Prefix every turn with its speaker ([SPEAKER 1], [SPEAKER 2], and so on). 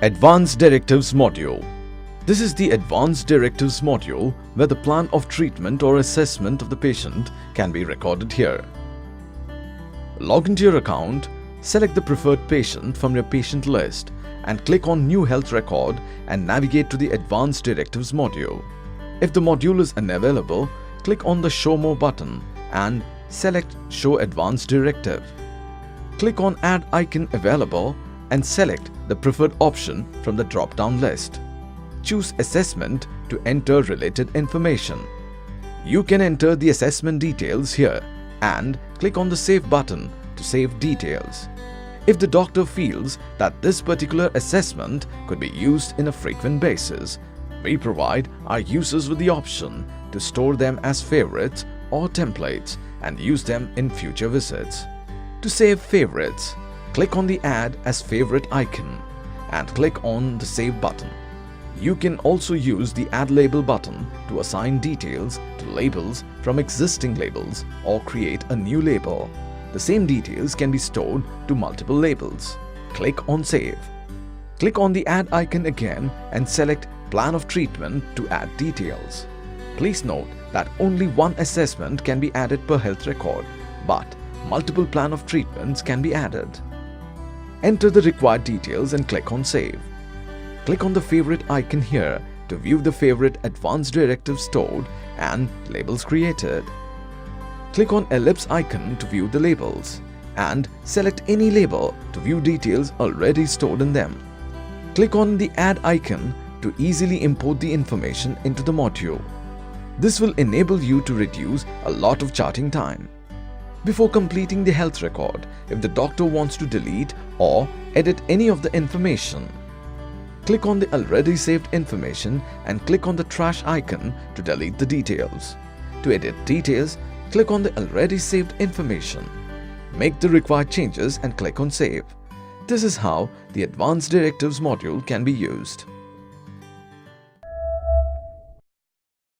[SPEAKER 1] Advance Directives Module. This is the Advance Directives Module where the plan of treatment or assessment of the patient can be recorded here. Log into your account, select the preferred patient from your patient list and click on New Health Record and navigate to the Advance Directives module. If the module is unavailable, click on the Show More button and select Show Advance Directive. Click on Add icon available and select the preferred option from the drop-down list. Choose Assessment to enter related information. You can enter the assessment details here and click on the Save button to save details. If the doctor feels that this particular assessment could be used in a frequent basis, we provide our users with the option to store them as favorites or templates and use them in future visits. To save favorites, click on the Add as Favorite icon and click on the Save button. You can also use the Add Label button to assign details to labels from existing labels or create a new label. The same details can be stored to multiple labels. Click on Save. Click on the Add icon again and select Plan of Treatment to add details. Please note that only one assessment can be added per health record, but multiple plan of treatments can be added. Enter the required details and click on Save. Click on the Favorite icon here to view the favorite advanced directives stored and labels created. Click on Ellipse icon to view the labels and select any label to view details already stored in them. Click on the Add icon to easily import the information into the module. This will enable you to reduce a lot of charting time. Before completing the health record, if the doctor wants to delete or edit any of the information, click on the already saved information and click on the trash icon to delete the details. To edit details, click on the already saved information. Make the required changes and click on Save. This is how the Advanced Directives module can be used.